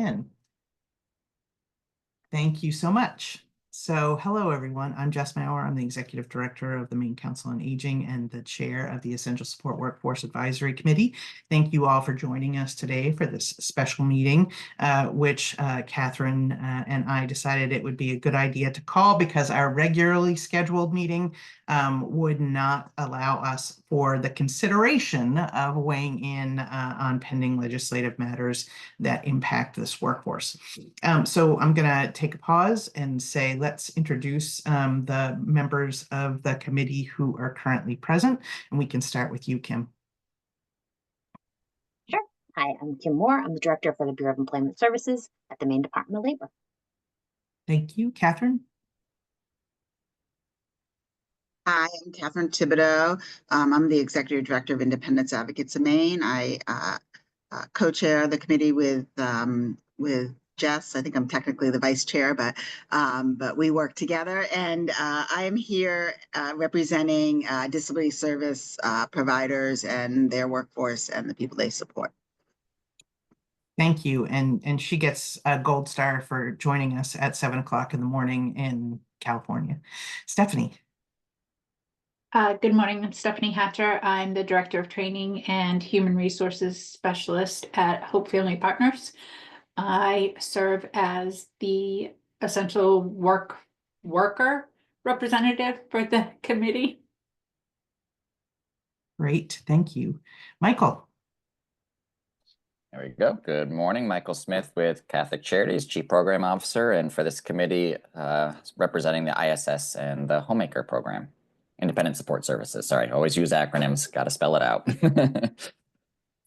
in. Thank you so much. So hello, everyone. I'm Jess Maurer. I'm the Executive Director of the Maine Council on Aging and the Chair of the Essential Support Workforce Advisory Committee. Thank you all for joining us today for this special meeting, which Catherine and I decided it would be a good idea to call because our regularly scheduled meeting would not allow us for the consideration of weighing in on pending legislative matters that impact this workforce. So I'm going to take a pause and say, let's introduce the members of the committee who are currently present, and we can start with you, Kim. Sure. Hi, I'm Kim Moore. I'm the Director for the Bureau of Employment Services at the Maine Department of Labor. Thank you. Catherine? Hi, I'm Catherine Thibodeau. I'm the Executive Director of Independence Advocates of Maine. I co-chair the committee with Jess. I think I'm technically the vice chair, but we work together. And I am here representing disability service providers and their workforce and the people they support. Thank you. And she gets a gold star for joining us at 7 o'clock in the morning in California. Stephanie. Good morning, I'm Stephanie Hatcher. I'm the Director of Training and Human Resources Specialist at Hope Family Partners. I serve as the essential worker representative for the committee. Great, thank you. Michael. There we go. Good morning, Michael Smith with Catholic Charities, Chief Program Officer, and for this committee, representing the ISS and the Homemaker program. Independent Support Services. Sorry, always use acronyms. Got to spell it out.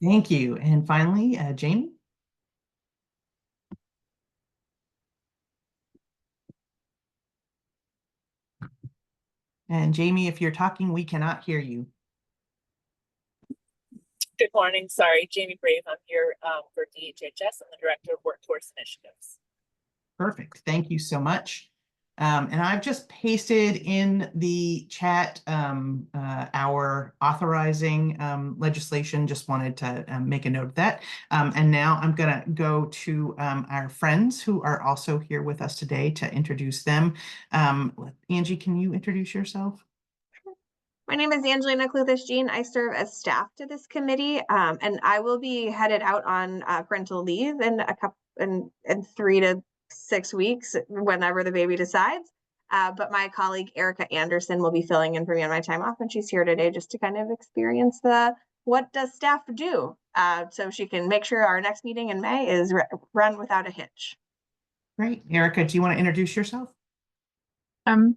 Thank you. And finally, Jamie. And Jamie, if you're talking, we cannot hear you. Good morning. Sorry, Jamie Brave. I'm here for DHHS. I'm the Director of Workforce Initiatives. Perfect. Thank you so much. And I've just pasted in the chat our authorizing legislation. Just wanted to make a note of that. And now I'm going to go to our friends who are also here with us today to introduce them. Angie, can you introduce yourself? My name is Angelina Cluthis-Jean. I serve as staff to this committee, and I will be headed out on parental leave in 3 to 6 weeks, whenever the baby decides. But my colleague Erica Anderson will be filling in for me on my time off, and she's here today just to kind of experience what does staff do, so she can make sure our next meeting in May is run without a hitch. Great. Erica, do you want to introduce yourself?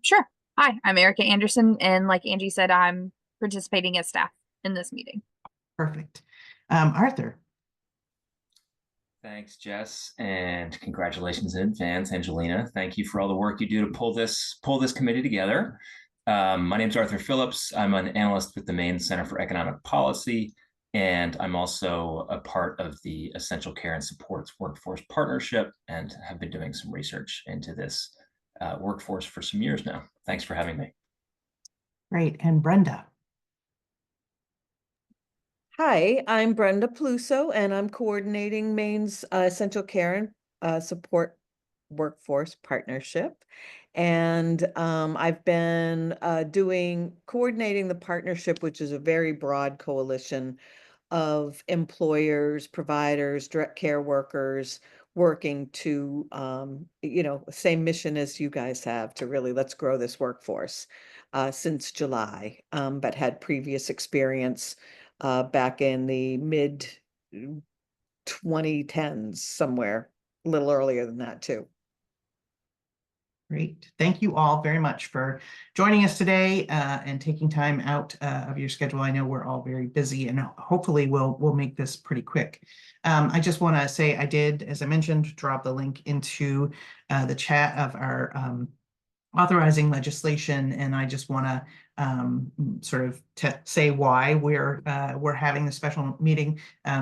Sure. Hi, I'm Erica Anderson, and like Angie said, I'm participating as staff in this meeting. Perfect. Arthur. Thanks, Jess, and congratulations in advance, Angelina. Thank you for all the work you do to pull this committee together. My name is Arthur Phillips. I'm an analyst with the Maine Center for Economic Policy, and I'm also a part of the Essential Care and Supports Workforce Partnership and have been doing some research into this workforce for some years now. Thanks for having me. Great. And Brenda. Hi, I'm Brenda Peluso, and I'm coordinating Maine's Essential Care and Support Workforce Partnership. And I've been coordinating the partnership, which is a very broad coalition of employers, providers, direct care workers, working to, same mission as you guys have to really let's grow this workforce since July, but had previous experience back in the mid 2010s, somewhere a little earlier than that too. Great. Thank you all very much for joining us today and taking time out of your schedule. I know we're all very busy, and hopefully we'll make this pretty quick. I just want to say I did, as I mentioned, drop the link into the chat of our authorizing legislation, and I just want to sort of say why we're having this special meeting.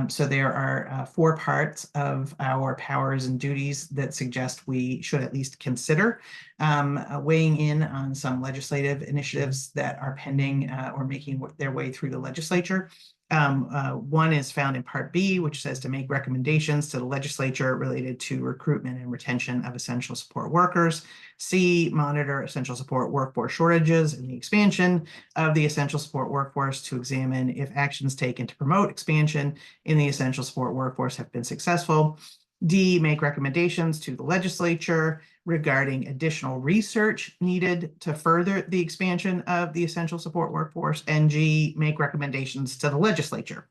So there are 4 parts of our powers and duties that suggest we should at least consider weighing in on some legislative initiatives that are pending or making their way through the legislature. One is found in Part B, which says to make recommendations to the legislature related to recruitment and retention of essential support workers. C, monitor essential support workforce shortages and the expansion of the essential support workforce to examine if actions taken to promote expansion in the essential support workforce have been successful. D, make recommendations to the legislature regarding additional research needed to further the expansion of the essential support workforce. And G, make recommendations to the legislature,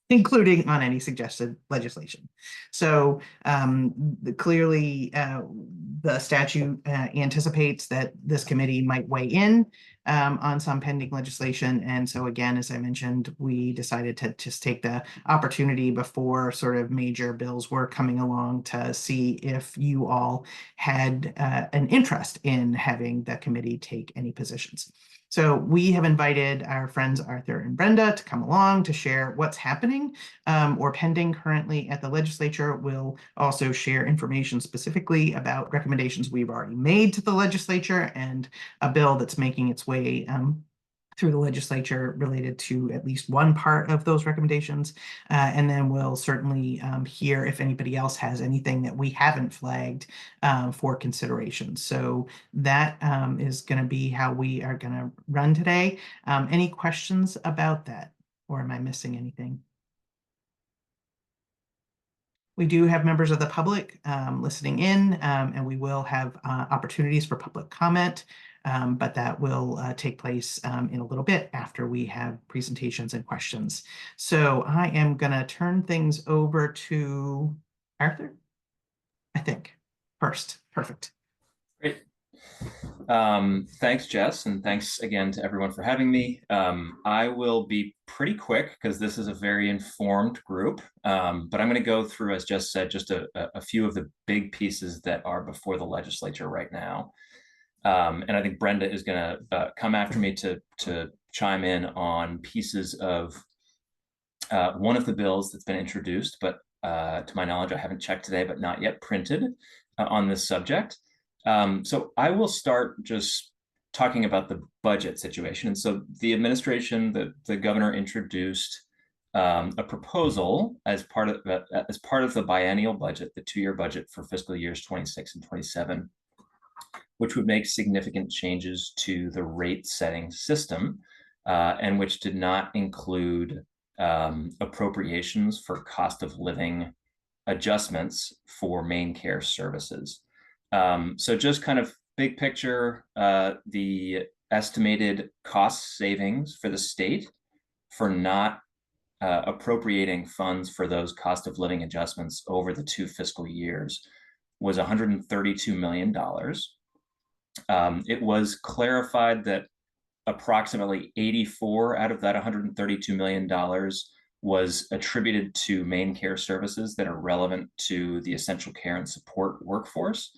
including on any suggested legislation. So clearly the statute anticipates that this committee might weigh in on some pending legislation. And so again, as I mentioned, we decided to just take the opportunity before sort of major bills were coming along to see if you all had an interest in having the committee take any positions. So we have invited our friends Arthur and Brenda to come along to share what's happening or pending currently at the legislature. We'll also share information specifically about recommendations we've already made to the legislature and a bill that's making its way through the legislature related to at least one part of those recommendations. And then we'll certainly hear if anybody else has anything that we haven't flagged for consideration. So that is going to be how we are going to run today. Any questions about that, or am I missing anything? We do have members of the public listening in, and we will have opportunities for public comment, but that will take place in a little bit after we have presentations and questions. So I am going to turn things over to Arthur, I think, first. Perfect. Great. Thanks, Jess, and thanks again to everyone for having me. I will be pretty quick because this is a very informed group, but I'm going to go through, as Jess said, just a few of the big pieces that are before the legislature right now. And I think Brenda is going to come after me to chime in on pieces of one of the bills that's been introduced, but to my knowledge, I haven't checked today, but not yet printed on this subject. So I will start just talking about the budget situation. And so the administration, the governor introduced a proposal as part of the biennial budget, the 2-year budget for fiscal years 26 and 27, which would make significant changes to the rate setting system, and which did not include appropriations for cost of living adjustments for MaineCare services. So just kind of big picture, the estimated cost savings for the state for not appropriating funds for those cost of living adjustments over the 2 fiscal years was $132 million. It was clarified that approximately 84 out of that $132 million was attributed to MaineCare services that are relevant to the essential care and support workforce.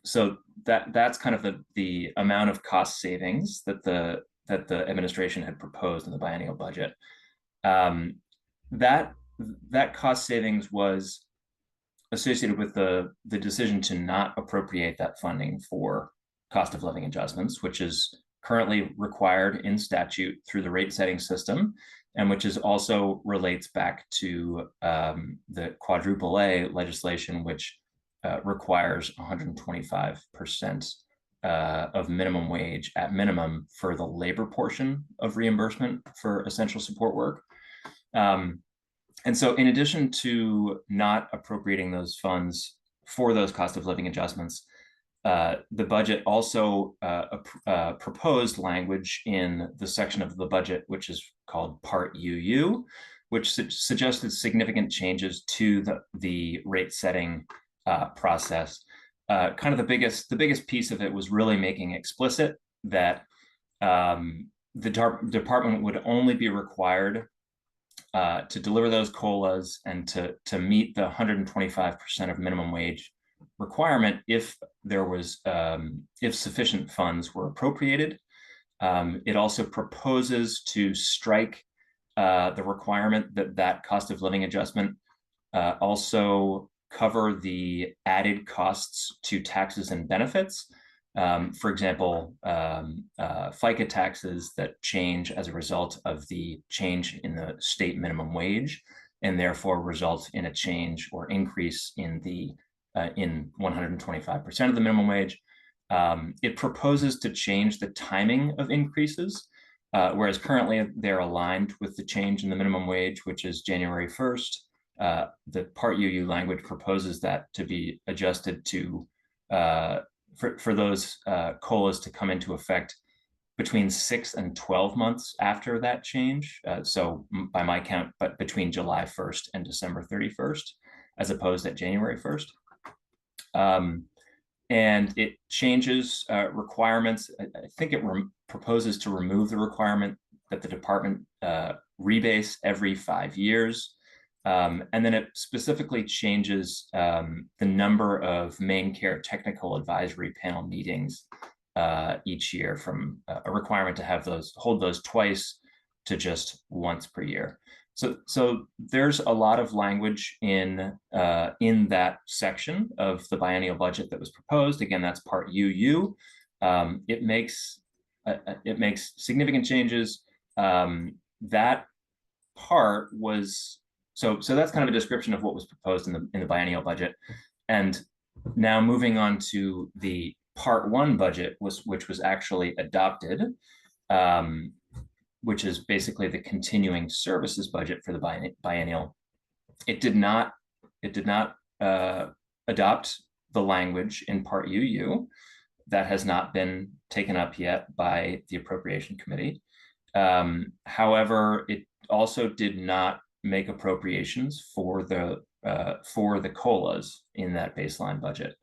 So that's kind of the amount of cost savings that the administration had proposed in the biennial budget. That cost savings was associated with the decision to not appropriate that funding for cost of living adjustments, which is currently required in statute through the rate setting system, and which is also relates back to the quadruple A legislation, which requires 125% of minimum wage at minimum for the labor portion of reimbursement for essential support work. And so in addition to not appropriating those funds for those cost of living adjustments, the budget also proposed language in the section of the budget, which is called Part UU, which suggested significant changes to the rate setting process. Kind of the biggest piece of it was really making explicit that the department would only be required to deliver those COLAs and to meet the 125% of minimum wage requirement if there was if sufficient funds were appropriated. It also proposes to strike the requirement that cost of living adjustment also cover the added costs to taxes and benefits For example, FICA taxes that change as a result of the change in the state minimum wage, and therefore result in a change or increase in the in 125% of the minimum wage. It proposes to change the timing of increases, whereas currently they're aligned with the change in the minimum wage, which is January 1st. The Part UU language proposes that to be adjusted to for those COLAs to come into effect between 6 and 12 months after that change. So by my count, but between July 1st and December 31st, as opposed at January 1st. And it changes requirements. I think it proposes to remove the requirement that the department rebase every 5 years. And then it specifically changes the number of MaineCare technical advisory panel meetings each year, from a requirement to have hold those twice to just once per year. So there's a lot of language in that section of the biennial budget that was proposed. Again, that's Part UU. It makes significant changes. That part was so that's kind of a description of what was proposed in the biennial budget. And now moving on to the Part 1 budget, which was actually adopted, which is basically the continuing services budget for the biennial. It did not adopt the language in Part UU. That has not been taken up yet by the Appropriation Committee. However, it also did not make appropriations for the COLAs in that baseline budget.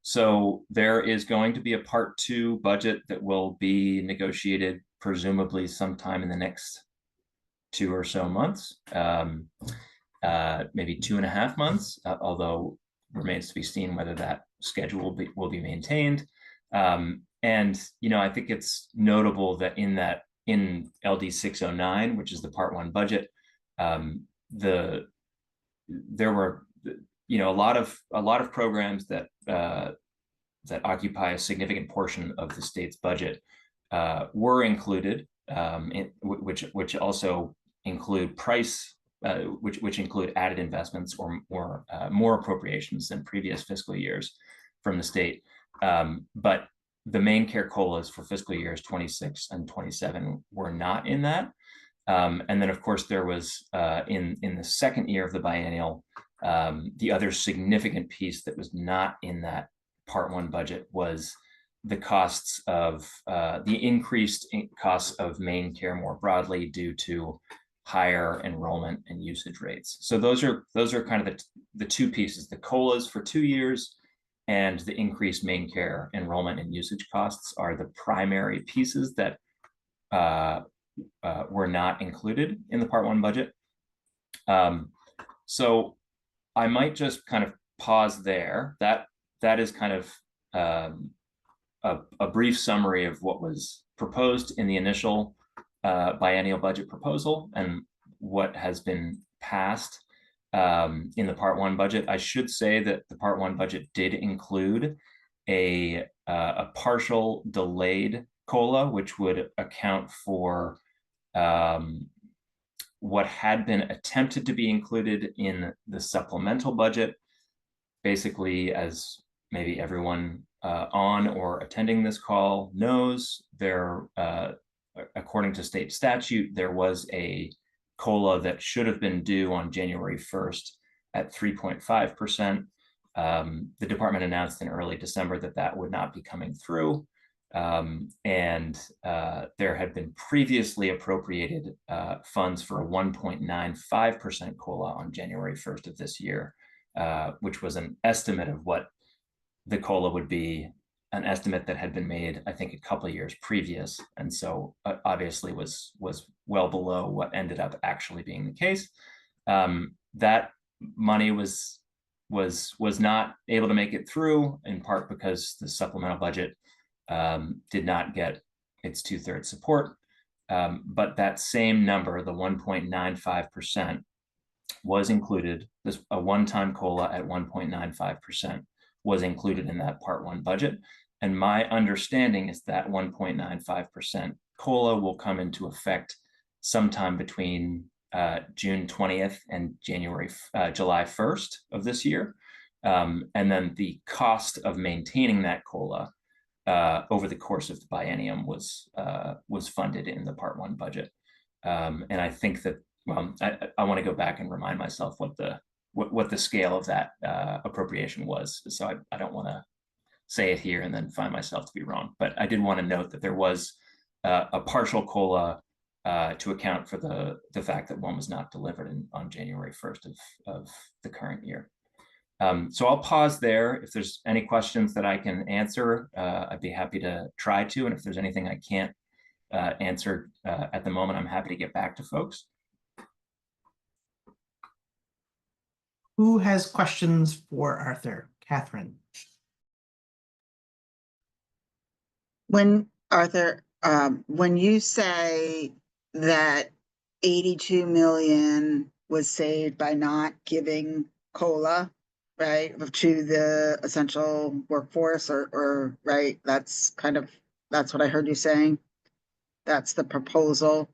So there is going to be a Part 2 budget that will be negotiated presumably sometime in the next 2 or so months, maybe 2.5 months, although remains to be seen whether that schedule will be maintained. And I think it's notable that in LD 609, which is the Part 1 budget, there were a lot of programs that occupy a significant portion of the state's budget were included, which also include which include added investments or more appropriations than previous fiscal years from the state. But the MaineCare COLAs for fiscal years 26 and 27 were not in that. And then, of course, there was in the second year of the biennial, the other significant piece that was not in that Part 1 budget was the costs of the increased costs of MaineCare more broadly due to higher enrollment and usage rates. So those are kind of the two pieces: the COLAs for 2 years and the increased MaineCare enrollment and usage costs are the primary pieces that were not included in the Part 1 budget. So I might just kind of pause there. That is kind of a brief summary of what was proposed in the initial biennial budget proposal and what has been passed in the Part 1 budget. I should say that the Part 1 budget did include a partial delayed COLA, which would account for what had been attempted to be included in the supplemental budget. Basically, as maybe everyone on or attending this call knows, according to state statute, there was a COLA that should have been due on January 1st at 3.5%. The department announced in early December that would not be coming through. And there had been previously appropriated funds for a 1.95% COLA on January 1st of this year, which was an estimate of what the COLA would be, an estimate that had been made, I think, a couple of years previous. And so obviously was well below what ended up actually being the case. That money was not able to make it through, in part because the supplemental budget did not get its 2/3 support. But that same number, the 1.95%, was included. A one-time COLA at 1.95% was included in that Part 1 budget. And my understanding is that 1.95% COLA will come into effect sometime between June 20th and July 1st of this year. And then the cost of maintaining that COLA over the course of the biennium was funded in the Part 1 budget. And I think that, well, I want to go back and remind myself what the scale of that appropriation was. So I don't want to say it here and then find myself to be wrong. But I did want to note that there was a partial COLA to account for the fact that one was not delivered on January 1st of the current year. So I'll pause there. If there's any questions that I can answer, I'd be happy to try to. And if there's anything I can't answer at the moment, I'm happy to get back to folks. Who has questions for Arthur? Catherine. Arthur, when you say that 82 million was saved by not giving COLA, right, to the essential workforce, or right, that's what I heard you saying. That's the proposal.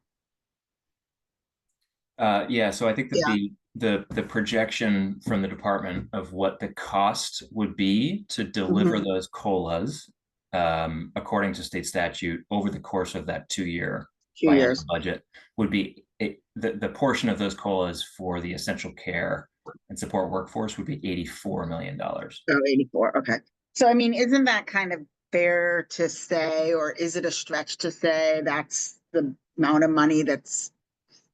Yeah, so I think that the projection from the department of what the cost would be to deliver those COLAs, according to state statute, over the course of that 2-year budget would be the portion of those COLAs for the essential care and support workforce would be $84 million. Oh, 84. Okay. So, I mean, isn't that kind of fair to say, or is it a stretch to say that's the amount of money that's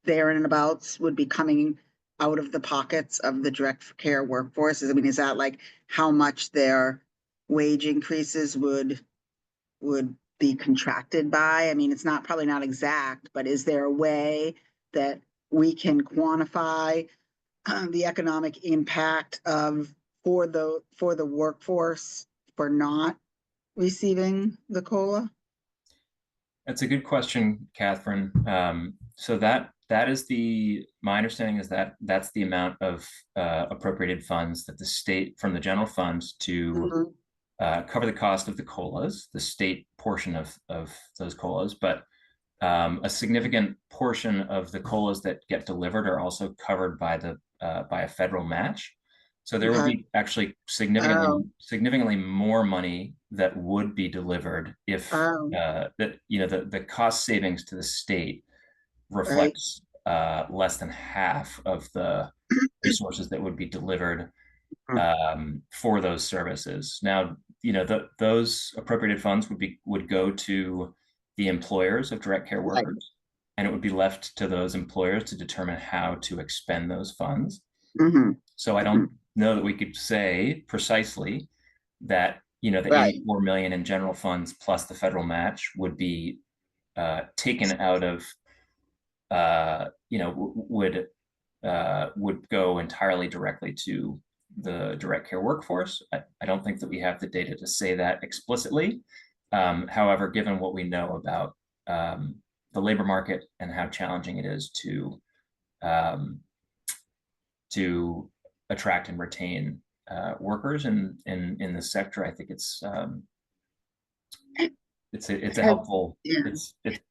there and abouts would be coming out of the pockets of the direct care workforce? I mean, is that like how much their wage increases would be contracted by? I mean, it's probably not exact, but is there a way that we can quantify the economic impact for the workforce for not receiving the COLA? That's a good question, Catherine. So that is my understanding is that that's the amount of appropriated funds that the state from the general funds to cover the cost of the COLAs, the state portion of those COLAs, but a significant portion of the COLAs that get delivered are also covered by a federal match. So there would be actually significantly more money that would be delivered if the cost savings to the state reflects less than half of the resources that would be delivered for those services. Now, those appropriated funds would go to the employers of direct care workers, and it would be left to those employers to determine how to expend those funds. So I don't know that we could say precisely that the 84 million in general funds plus the federal match would be taken out of would go entirely directly to the direct care workforce. I don't think that we have the data to say that explicitly. However, given what we know about the labor market and how challenging it is to attract and retain workers in this sector, I think it's a helpful.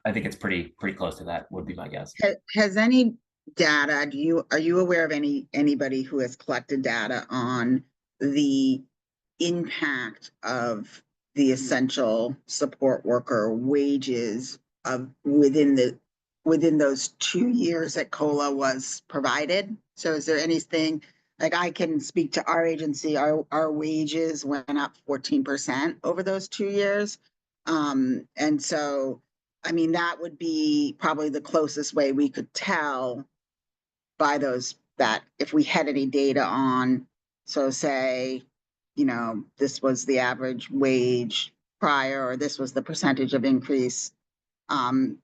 I think it's pretty close to that, would be my guess. Has any data? Are you aware of anybody who has collected data on the impact of the essential support worker wages within those 2 years that COLA was provided? So is there anything, like, I can speak to our agency, our wages went up 14% over those 2 years. And so, I mean, that would be probably the closest way we could tell by that if we had any data on, so say, this was the average wage prior, or this was the percentage of increase. I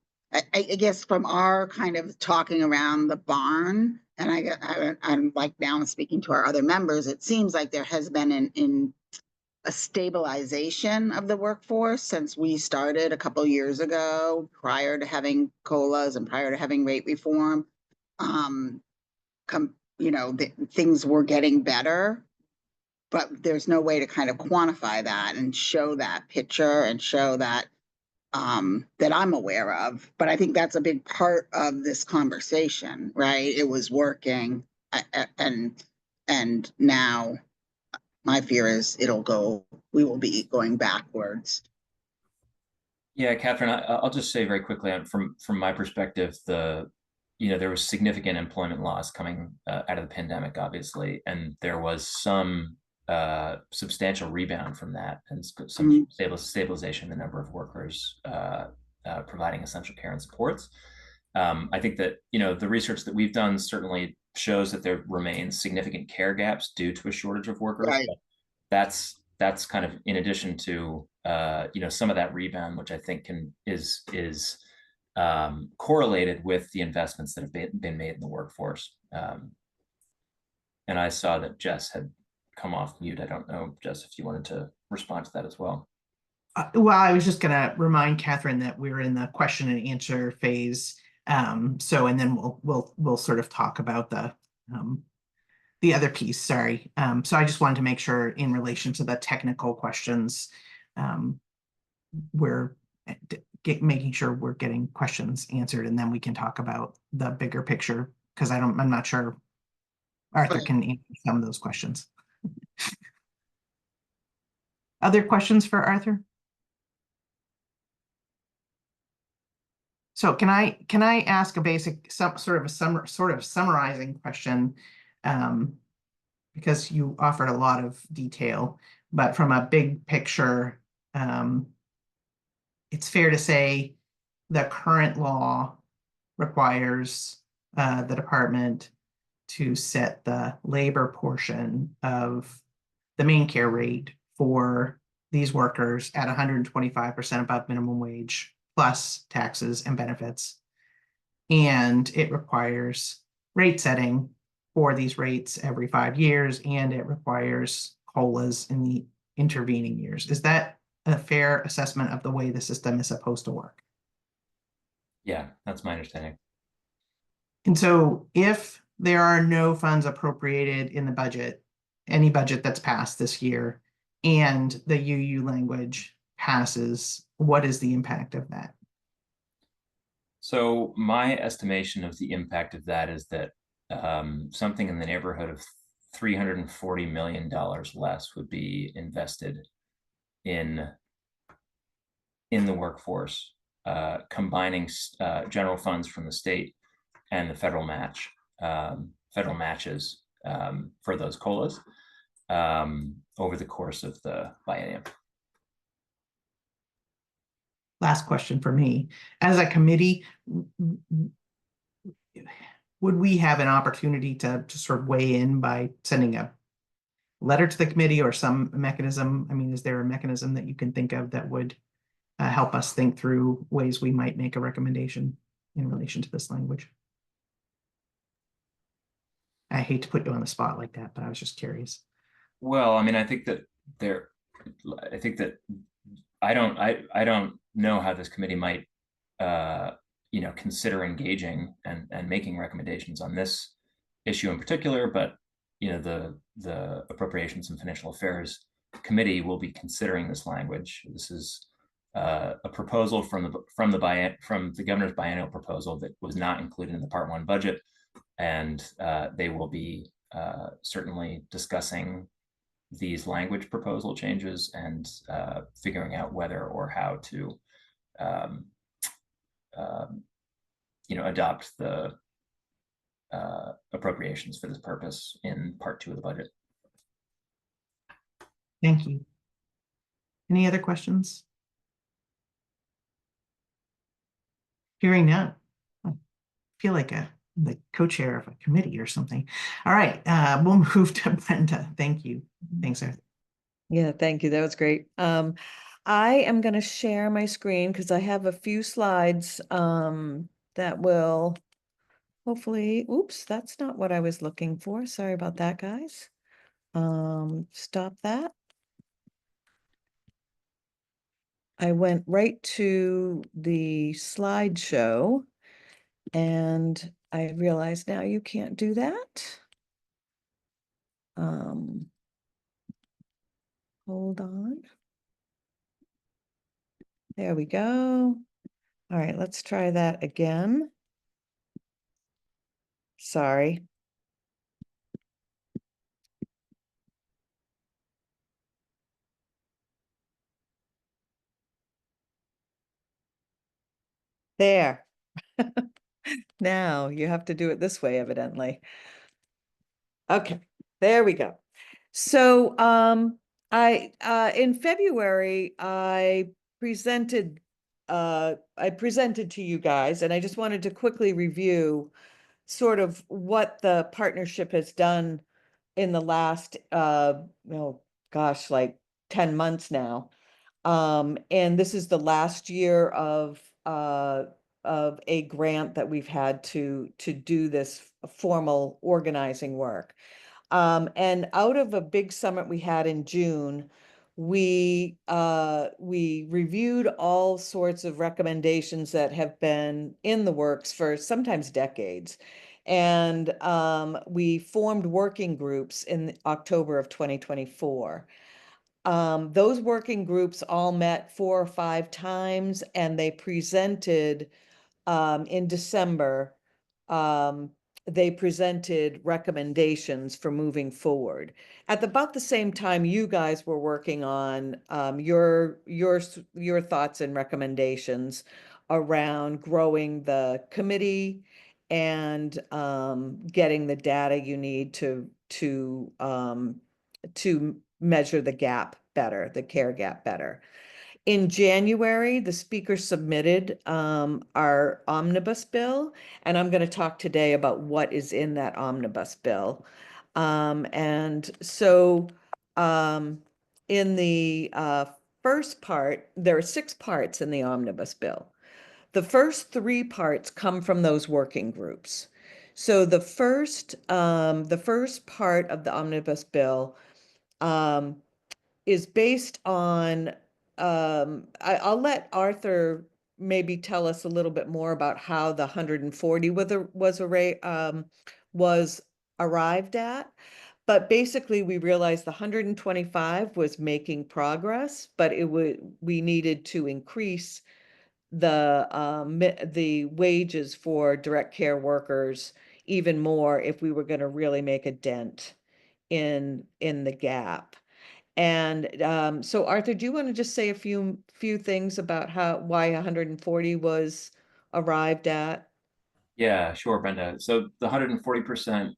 guess from our kind of talking around the barn, and I'm like now speaking to our other members, it seems like there has been a stabilization of the workforce since we started a couple years ago, prior to having COLAs and prior to having rate reform. Things were getting better but there's no way to kind of quantify that and show that picture and show that that I'm aware of. But I think that's a big part of this conversation, right? It was working, and now my fear is we will be going backwards. Yeah, Catherine, I'll just say very quickly from my perspective, there was significant employment loss coming out of the pandemic, obviously, and there was some substantial rebound from that, and some stabilization in the number of workers providing essential care and supports. I think that the research that we've done certainly shows that there remains significant care gaps due to a shortage of workers. Right. But that's kind of in addition to some of that rebound, which I think is correlated with the investments that have been made in the workforce. And I saw that Jess had come off mute. I don't know, Jess, if you wanted to respond to that as well. Well, I was just going to remind Catherine that we're in the question and answer phase. And then we'll sort of talk about the other piece. Sorry. So I just wanted to make sure in relation to the technical questions, we're making sure we're getting questions answered, and then we can talk about the bigger picture, because I'm not sure Arthur can answer some of those questions. Other questions for Arthur? So can I ask a basic sort of summarizing question, because you offered a lot of detail, but from a big picture, it's fair to say the current law requires the department to set the labor portion of the MaineCare rate for these workers at 125% above minimum wage, plus taxes and benefits. And it requires rate setting for these rates every 5 years, and it requires COLAs in the intervening years. Is that a fair assessment of the way the system is supposed to work? Yeah, that's my understanding. And so if there are no funds appropriated in the budget, any budget that's passed this year, and the UU language passes, what is the impact of that? So my estimation of the impact of that is that something in the neighborhood of $340 million less would be invested in the workforce, combining general funds from the state and the federal matches for those COLAs over the course of the biennium. Last question for me. As a committee, would we have an opportunity to sort of weigh in by sending a letter to the committee or some mechanism? I mean, is there a mechanism that you can think of that would help us think through ways we might make a recommendation in relation to this language? I hate to put you on the spot like that, but I was just curious. Well, I mean, I don't know how this committee might, consider engaging and making recommendations on this issue in particular, but the Appropriations and Financial Affairs Committee will be considering this language. This is a proposal from the governor's biennial proposal that was not included in the Part 1 budget, and they will be certainly discussing these language proposal changes and figuring out whether or how to adopt the appropriations for this purpose in Part 2 of the budget. Thank you. Any other questions? Hearing none. I feel like the co-chair of a committee or something. All right, we'll move to Brenda. Thank you. Thanks, Arthur. Yeah, thank you. That was great. I am going to share my screen because I have a few slides that will hopefully, oops, that's not what I was looking for. Sorry about that, guys. Stop that. I went right to the slideshow and I realized now you can't do that. hold on. There we go. All right, let's try that again. Sorry. There. Now you have to do it this way, evidently. Okay, there we go. So in February I presented to you guys, and I just wanted to quickly review sort of what the partnership has done in the last gosh, like 10 months now. And this is the last year of a grant that we've had to do this formal organizing work. And out of a big summit we had in June, we reviewed all sorts of recommendations that have been in the works for sometimes decades. And we formed working groups in October of 2024. Those working groups all met 4 or 5 times, and they presented in December. They presented recommendations for moving forward. At about the same time, you guys were working on your thoughts and recommendations around growing the committee and getting the data you need to measure the gap better, the care gap better. In January, the speaker submitted our Omnibus Bill, and I'm going to talk today about what is in that Omnibus Bill. And so in the first part, there are 6 parts in the Omnibus Bill. The first 3 parts come from those working groups. So the first part of the Omnibus Bill is based on, I'll let Arthur maybe tell us a little bit more about how the 140 was arrived at. But basically, we realized the 125 was making progress, but we needed to increase the wages for direct care workers even more if we were going to really make a dent in the gap. And so Arthur, do you want to just say a few things about why 140 was arrived at? Yeah, sure, Brenda. So the 140%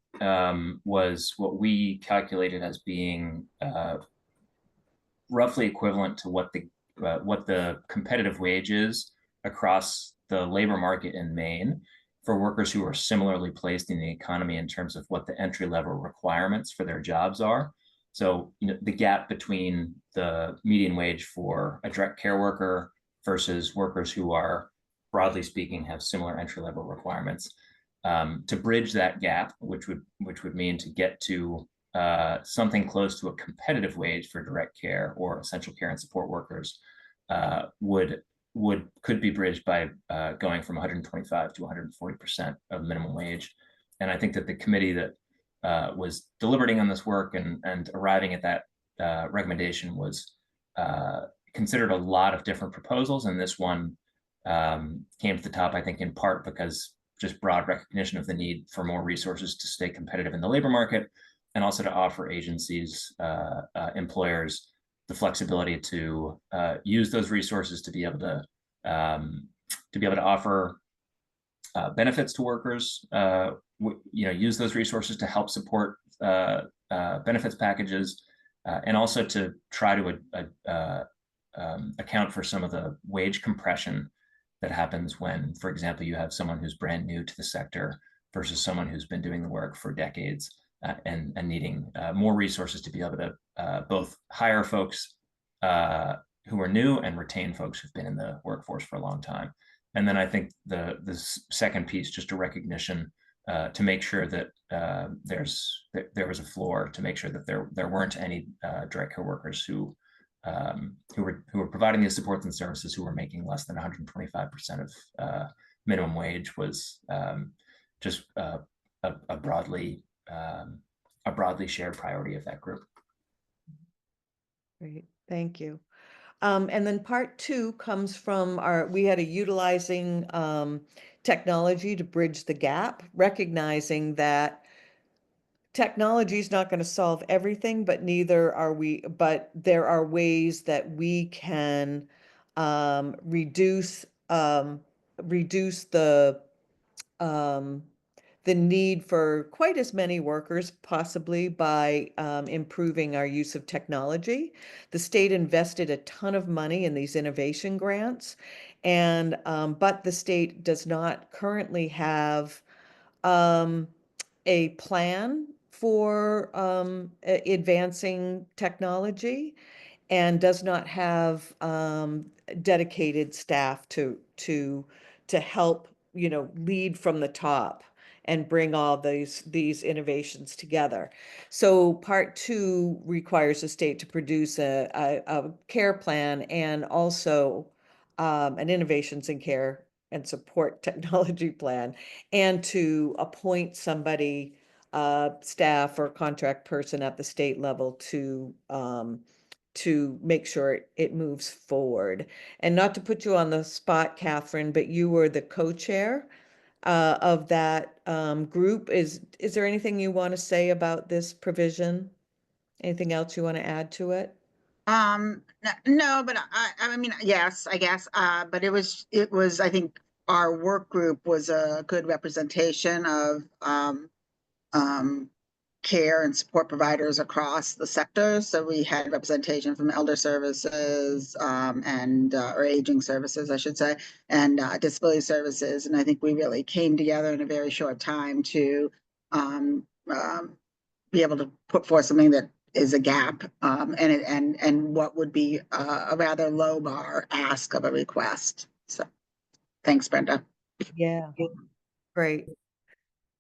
was what we calculated as being roughly equivalent to what the competitive wage is across the labor market in Maine for workers who are similarly placed in the economy in terms of what the entry-level requirements for their jobs are. So, the gap between the median wage for a direct care worker versus workers who are, broadly speaking, have similar entry-level requirements. To bridge that gap, which would mean to get to something close to a competitive wage for direct care or essential care and support workers, could be bridged by going from 125 to 140% of minimum wage. And I think that the committee that was deliberating on this work and arriving at that recommendation was considered a lot of different proposals, and this one came to the top, I think, in part because just broad recognition of the need for more resources to stay competitive in the labor market, and also to offer agencies, employers, the flexibility to use those resources to be able to offer benefits to workers. Use those resources to help support benefits packages, and also to try to account for some of the wage compression that happens when, for example, you have someone who's brand new to the sector versus someone who's been doing the work for decades, and needing more resources to be able to both hire folks who are new and retain folks who've been in the workforce for a long time. And then I think the second piece, just a recognition to make sure that there was a floor, to make sure that there weren't any direct care workers who were providing these supports and services who were making less than 125% of minimum wage, was just a broadly shared priority of that group. Great, thank you. And then part 2 comes from we had a utilizing technology to bridge the gap, recognizing that technology is not going to solve everything, but neither are we, but there are ways that we can reduce the need for quite as many workers, possibly by improving our use of technology. The state invested a ton of money in these innovation grants, and but the state does not currently have a plan for advancing technology, and does not have dedicated staff to help, lead from the top and bring all these innovations together. So part 2 requires the state to produce a care plan and also an innovations in care and support technology plan, and to appoint somebody, staff or contract person at the state level to make sure it moves forward. And not to put you on the spot, Catherine, but you were the co-chair of that group. Is there anything you want to say about this provision? Anything else you want to add to it? No, but I mean, yes, I guess, but it was, I think our work group was a good representation of, care and support providers across the sector. So we had representation from elder services, and, or aging services, I should say, and, disability services. And I think we really came together in a very short time to, be able to put forth something that is a gap, and what would be a rather low bar ask of a request. So thanks, Brenda. Yeah, great.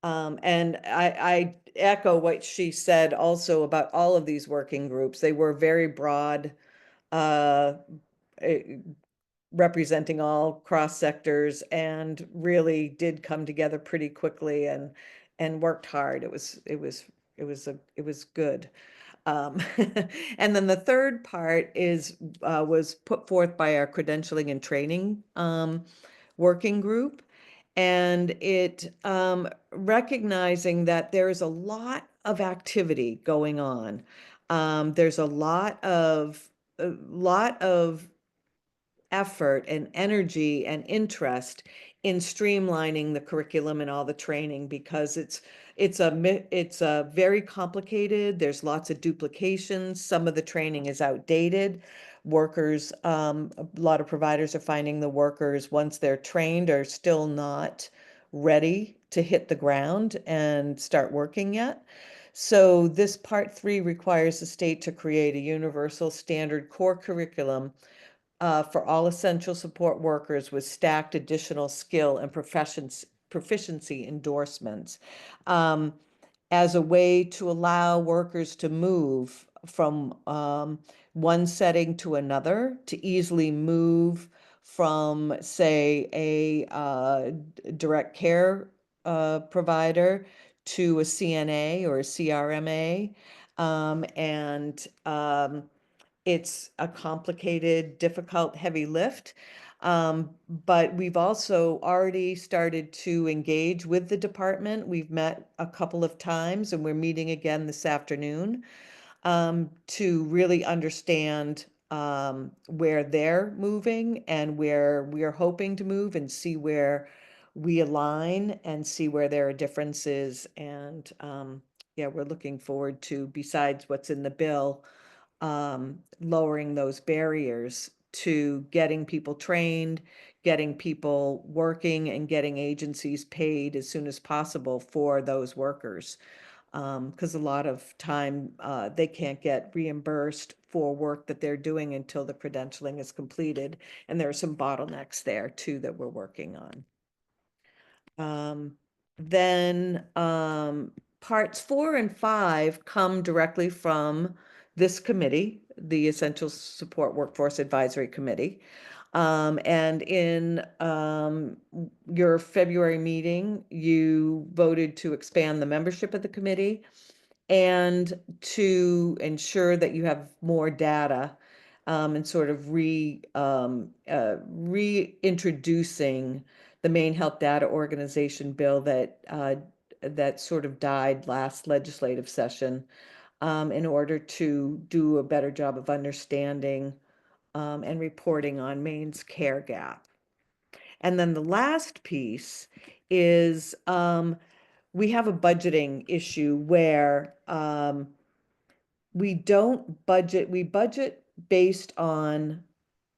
And I echo what she said also about all of these working groups. They were very broad, representing all cross sectors, and really did come together pretty quickly and worked hard. It was good. And then the third part was put forth by our credentialing and training working group, and it recognizing that there is a lot of activity going on. There's a lot of effort and energy and interest in streamlining the curriculum and all the training, because it's a very complicated. There's lots of duplications. Some of the training is outdated. Workers, a lot of providers are finding the workers, once they're trained, are still not ready to hit the ground and start working yet. So this part 3 requires the state to create a universal standard core curriculum for all essential support workers with stacked additional skill and proficiency endorsements, as a way to allow workers to move from one setting to another, to easily move from, say, a direct care provider to a CNA or a CRMA, and it's a complicated, difficult, heavy lift. But we've also already started to engage with the department. We've met a couple of times, and we're meeting again this afternoon to really understand where they're moving and where we're hoping to move, and see where we align and see where there are differences. And yeah, we're looking forward to, besides what's in the bill, lowering those barriers to getting people trained, getting people working, and getting agencies paid as soon as possible for those workers. Because a lot of time they can't get reimbursed for work that they're doing until the credentialing is completed. And there are some bottlenecks there too that we're working on. Then parts 4 and 5 come directly from this committee, the Essential Support Workforce Advisory Committee. And in your February meeting, you voted to expand the membership of the committee and to ensure that you have more data, and sort of reintroducing the Maine Health Data Organization bill that sort of died last legislative session, in order to do a better job of understanding and reporting on Maine's care gap. And then the last piece is we have a budgeting issue where we don't budget, we budget based on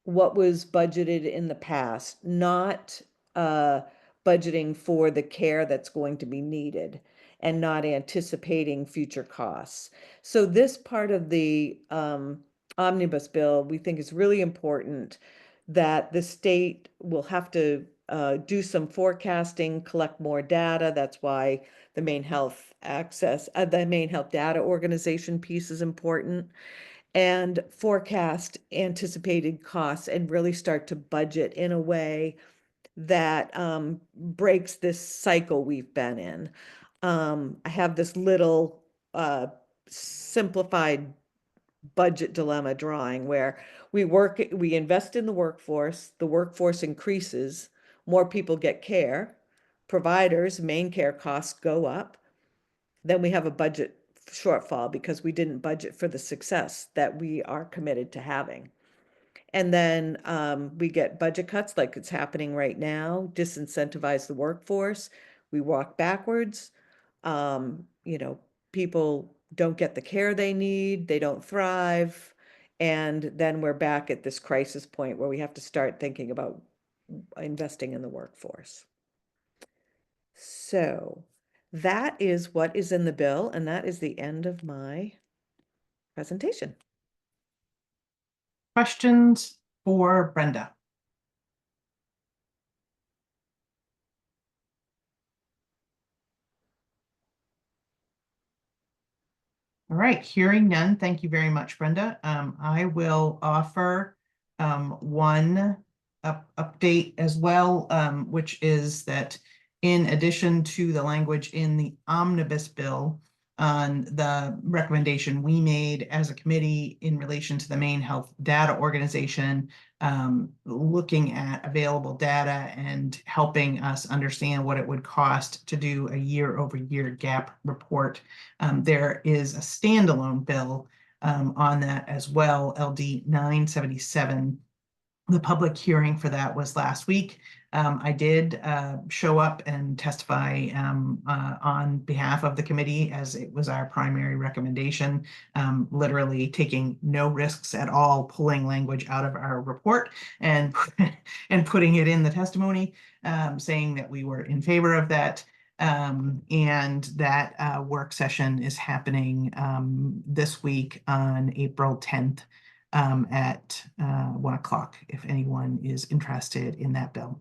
what was budgeted in the past, not budgeting for the care that's going to be needed and not anticipating future costs. So this part of the Omnibus Bill, we think is really important, that the state will have to do some forecasting, collect more data. That's why the Maine Health the Maine Health Data Organization piece is important, and forecast anticipated costs and really start to budget in a way that breaks this cycle we've been in. I have this little simplified budget dilemma drawing where we invest in the workforce increases, more people get care, providers, MaineCare costs go up, then we have a budget shortfall because we didn't budget for the success that we are committed to having. And then we get budget cuts like it's happening right now, disincentivize the workforce. We walk backwards. People don't get the care they need, they don't thrive. And then we're back at this crisis point where we have to start thinking about investing in the workforce. So that is what is in the bill, and that is the end of my presentation. Questions for Brenda? All right, hearing none, thank you very much, Brenda. I will offer one update as well, which is that in addition to the language in the Omnibus Bill on the recommendation we made as a committee in relation to the Maine Health Data Organization, looking at available data and helping us understand what it would cost to do a year-over-year gap report. There is a standalone bill on that as well, LD 977. The public hearing for that was last week. I did show up and testify on behalf of the committee, as it was our primary recommendation, literally taking no risks at all, pulling language out of our report and putting it in the testimony, saying that we were in favor of that. And that work session is happening this week on April 10th. At 1 o'clock, if anyone is interested in that bill.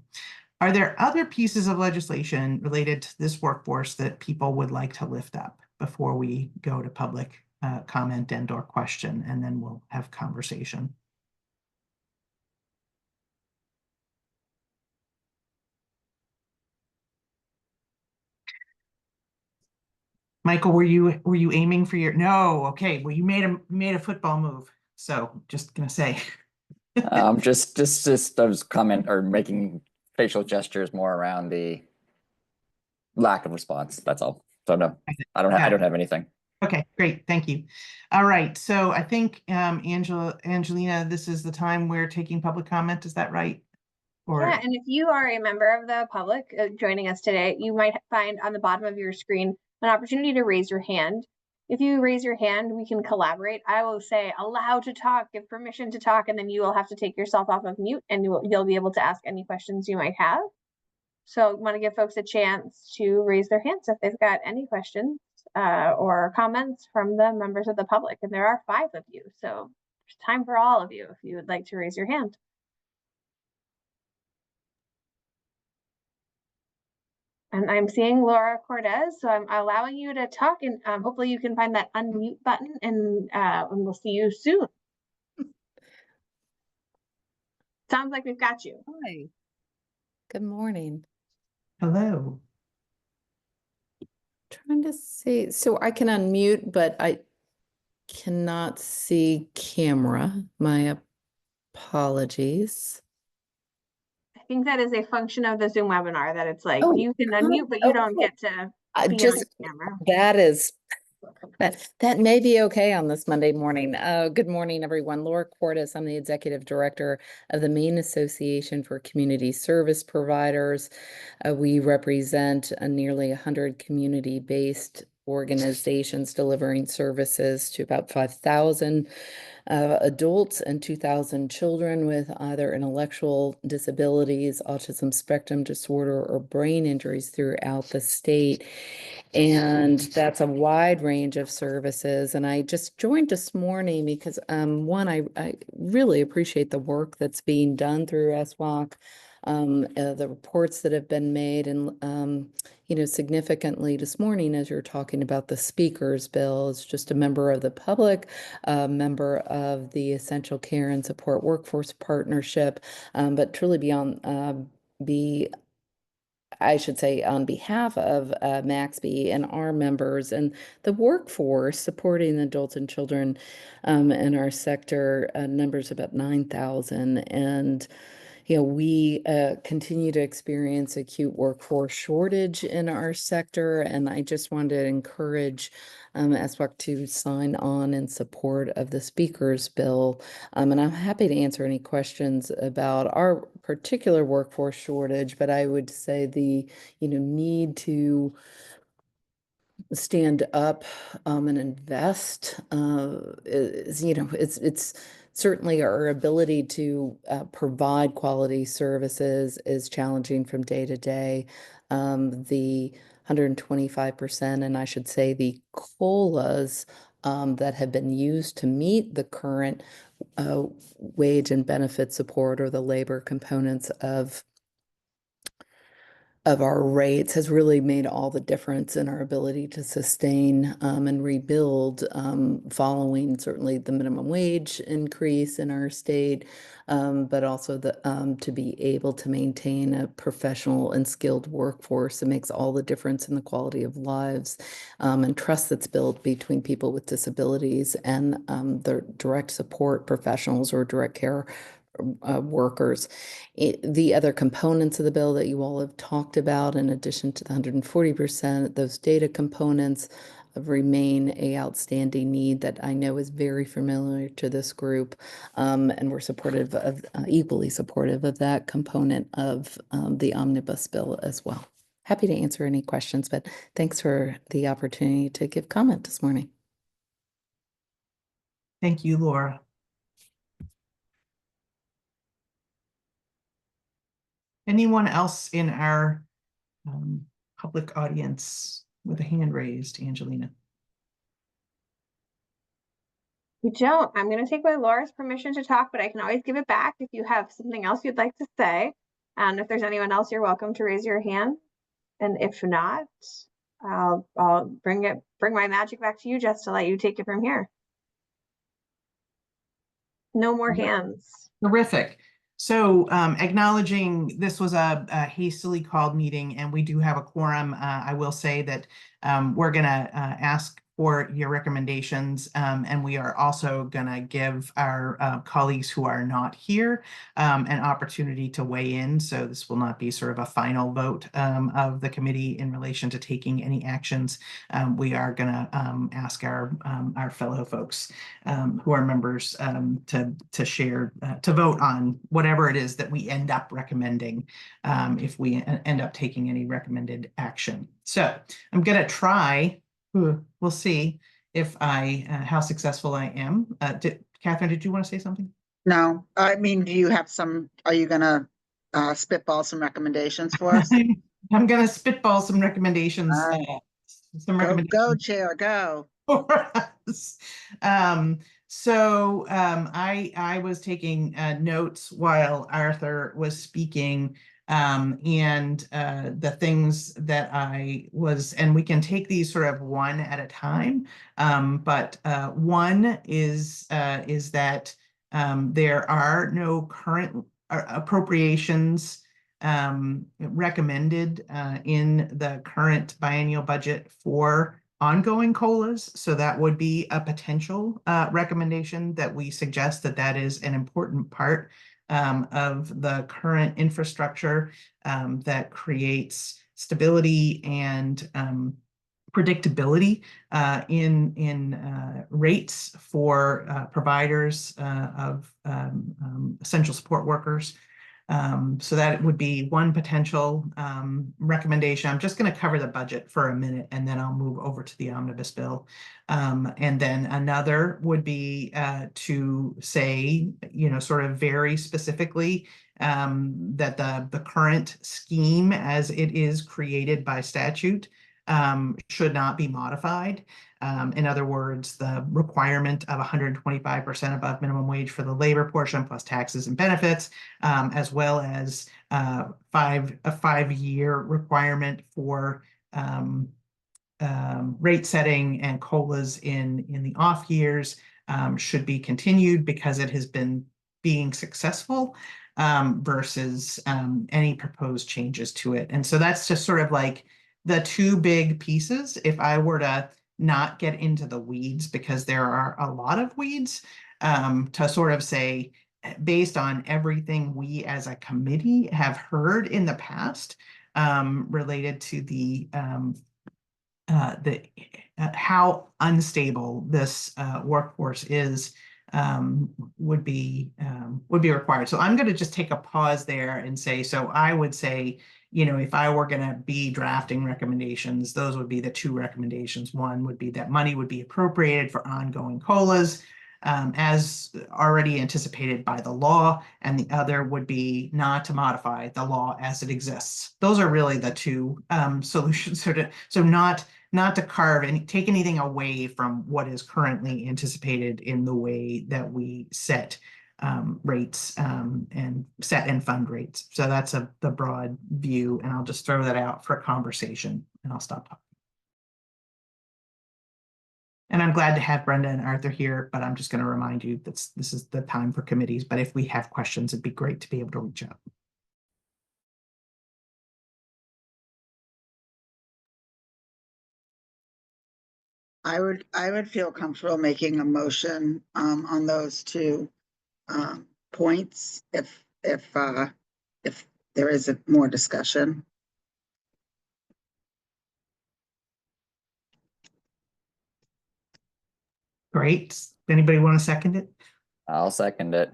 Are there other pieces of legislation related to this workforce that people would like to lift up before we go to public comment and/or question, and then we'll have conversation? Michael, were you aiming for your? No, okay. Well, you made a football move, so just gonna say. Just I was comment or making facial gestures more around the lack of response. That's all. So no, I don't have anything. Okay, great. Thank you. All right. So I think Angelina, this is the time we're taking public comment. Is that right? Yeah, and if you are a member of the public joining us today, you might find on the bottom of your screen an opportunity to raise your hand. If you raise your hand, we can collaborate. I will say allow to talk, give permission to talk, and then you will have to take yourself off of mute and you'll be able to ask any questions you might have. So I want to give folks a chance to raise their hands if they've got any questions or comments from the members of the public. And there are 5 of you, so there's time for all of you if you would like to raise your hand. And I'm seeing Laura Cortez, so I'm allowing you to talk, and hopefully you can find that unmute button, and we'll see you soon. Sounds like we've got you. Hi. Good morning. Hello. trying to see, so I can unmute, but I cannot see camera. My apologies. I think that is a function of the Zoom webinar that it's like Oh, you can unmute, but you don't get to be just on camera. that is that may be okay on this Monday morning. Good morning, everyone. Laura Cordes, I'm the Executive Director of the Maine Association for Community Service Providers. We represent nearly 100 community-based organizations delivering services to about 5,000 adults and 2,000 children with either intellectual disabilities, autism spectrum disorder, or brain injuries throughout the state. And that's a wide range of services. And I just joined this morning because one, I really appreciate the work that's being done through SWOC, the reports that have been made, and you know, significantly this morning, as you're talking about the speaker's bill, as just a member of the public, a member of the Essential Care and Support Workforce Partnership, but truly beyond I should say on behalf of MAXB and our members and the workforce supporting adults and children in our sector, numbers about 9,000. And you know, we continue to experience acute workforce shortage in our sector, and I just wanted to encourage SWOC to sign on in support of the speaker's bill. And I'm happy to answer any questions about our particular workforce shortage, but I would say the need to stand up and invest is, it's certainly our ability to provide quality services is challenging from day to day. The 125%, and I should say the COLAs that have been used to meet the current wage and benefit support, or the labor components of our rates, has really made all the difference in our ability to sustain and rebuild following certainly the minimum wage increase in our state, but also to be able to maintain a professional and skilled workforce. It makes all the difference in the quality of lives and trust that's built between people with disabilities and the direct support professionals or direct care workers. The other components of the bill that you all have talked about, in addition to the 140%, those data components remain an outstanding need that I know is very familiar to this group, and we're supportive of, equally supportive of that component of the Omnibus Bill as well. Happy to answer any questions, but thanks for the opportunity to give comment this morning. Thank you, Laura. Anyone else in our public audience with a hand raised? Angelina. We don't. I'm going to take away Laura's permission to talk, but I can always give it back if you have something else you'd like to say. And if there's anyone else, you're welcome to raise your hand. And if not, I'll bring my magic back to you, just to let you take it from here. No more hands. Terrific. So acknowledging this was a hastily called meeting, and we do have a quorum. I will say that we're going to ask for your recommendations, and we are also going to give our colleagues who are not here an opportunity to weigh in. So this will not be sort of a final vote of the committee in relation to taking any actions. We are going to ask our fellow folks who are members to share, to vote on whatever it is that we end up recommending if we end up taking any recommended action. So I'm going to try. We'll see if how successful I am. Catherine, did you want to say something? No, I mean, do you have some, are you gonna spitball some recommendations for us? I'm gonna spitball some recommendations. Go, Chair, go. For us. I was taking notes while Arthur was speaking, and the things that I was, and we can take these sort of one at a time. But one is that there are no current appropriations recommended in the current biennial budget for ongoing COLAs. So that would be a potential recommendation that we suggest that is an important part of the current infrastructure that creates stability and predictability in rates for providers of essential support workers. So that would be one potential recommendation. I'm just going to cover the budget for a minute, and then I'll move over to the Omnibus Bill. And then another would be to say, sort of very specifically that the current scheme as it is created by statute should not be modified. In other words, the requirement of 125% above minimum wage for the labor portion plus taxes and benefits, as well as a 5-year requirement for rate setting and COLAs in the off years should be continued because it has been being successful versus any proposed changes to it. And so that's just sort of like the two big pieces. If I were to not get into the weeds, because there are a lot of weeds, to sort of say, based on everything we as a committee have heard in the past related to the how unstable this workforce is, would be required. So I'm going to just take a pause there and say, so I would say, if I were going to be drafting recommendations, those would be the two recommendations. One would be that money would be appropriated for ongoing COLAs as already anticipated by the law, and the other would be not to modify the law as it exists. Those are really the two solutions. So not to carve and take anything away from what is currently anticipated in the way that we set rates and set and fund rates. So that's the broad view, and I'll just throw that out for conversation, and I'll stop talking. And I'm glad to have Brenda and Arthur here, but I'm just going to remind you that this is the time for committees, but if we have questions, it'd be great to be able to reach out. I would feel comfortable making a motion on those two points if there is more discussion. Great. Anybody want to second it? I'll second it.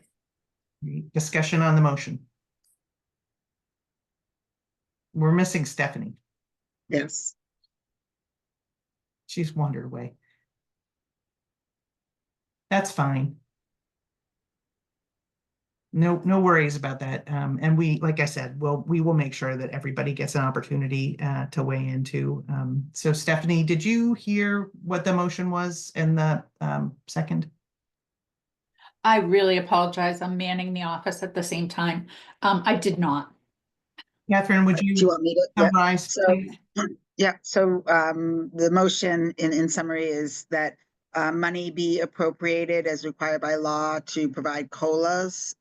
Discussion on the motion. We're missing Stephanie. Yes. She's wandered away. That's fine. No worries about that. And we, like I said, we will make sure that everybody gets an opportunity to weigh into. So Stephanie, did you hear what the motion was in the second? I really apologize. I'm manning the office at the same time. I did not. Catherine, would Do you want me to summarize? Yeah. So the motion in summary is that money be appropriated as required by law to provide COLAs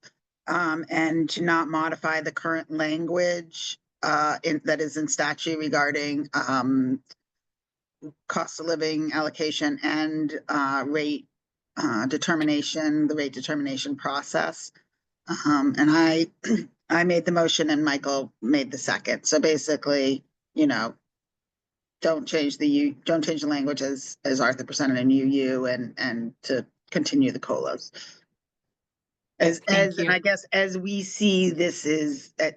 and to not modify the current language that is in statute regarding cost of living allocation and rate determination, the rate determination process. And I made the motion and Michael made the second. So basically, don't change the language as Arthur presented in UU and to continue the COLAs. And I guess as we see this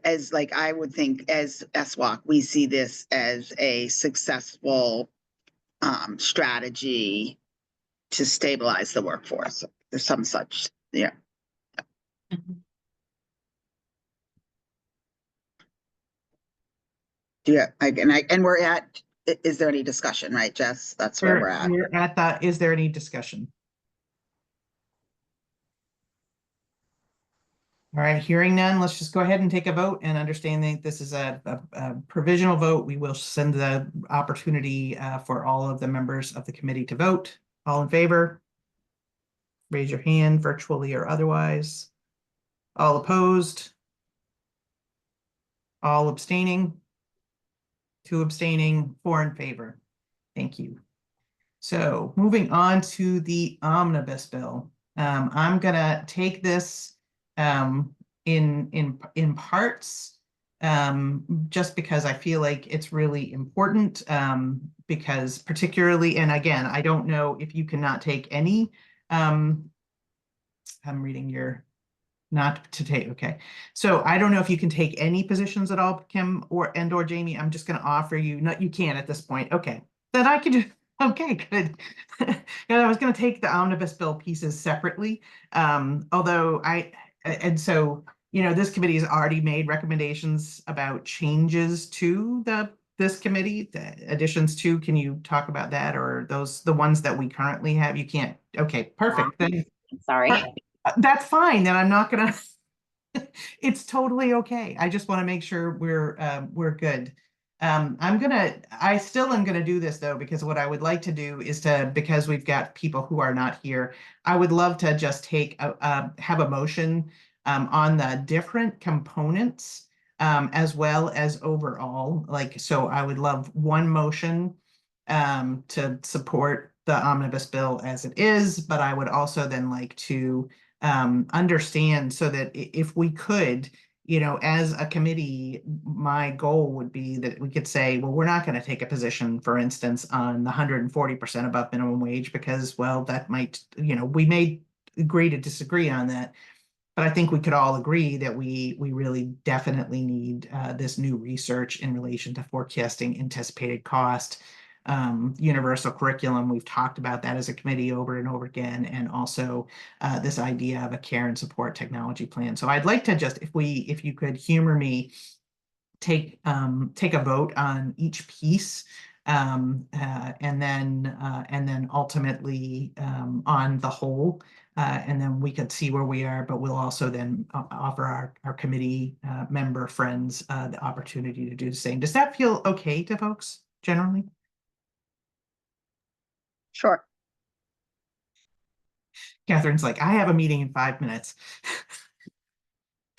as like I would think as SWOC, we see this as a successful strategy to stabilize the workforce. There's some such, yeah. Mm-hmm. Yeah, and we're at. Is there any discussion, right, Jess? That's where we're at. We're at that. Is there any discussion? All right, hearing none, let's just go ahead and take a vote, and understanding this is a provisional vote. We will send the opportunity for all of the members of the committee to vote. All in favor? Raise your hand, virtually or otherwise. All opposed? All abstaining? 2 abstaining, 4 in favor. Thank you. So moving on to the Omnibus Bill. I'm gonna take this in parts, just because I feel like it's really important, because particularly, and again, I don't know if you cannot take any, I'm reading your, not to take, okay. So I don't know if you can take any positions at all, Kim or Jamie. I'm just gonna offer you, no, you can at this point, okay. Then I could just, okay, good. And I was gonna take the Omnibus Bill pieces separately, although and so, you know, this committee has already made recommendations about changes to this committee, the additions to, can you talk about that, or those, the ones that we currently have? You can't, okay, perfect. Then Sorry. that's fine, then I'm not gonna, it's totally okay. I just want to make sure we're good. I still am gonna do this though, because what I would like to do is because we've got people who are not here, I would love to just have a motion on the different components, as well as overall, like, so I would love one motion to support the Omnibus Bill as it is, but I would also then like to understand, so that if we could, you know, as a committee, my goal would be that we could say, well, we're not going to take a position, for instance, on the 140% above minimum wage, because, well, that might, you know, we may agree to disagree on that. But I think we could all agree that we really definitely need this new research in relation to forecasting anticipated cost, universal curriculum. We've talked about that as a committee over and over again, and also this idea of a care and support technology plan. So I'd like to just, if you could humor me, take a vote on each piece, and then ultimately on the whole, and then we could see where we are, but we'll also then offer our committee member friends the opportunity to do the same. Does that feel okay to folks generally? Sure. Catherine's like, I have a meeting in 5 minutes.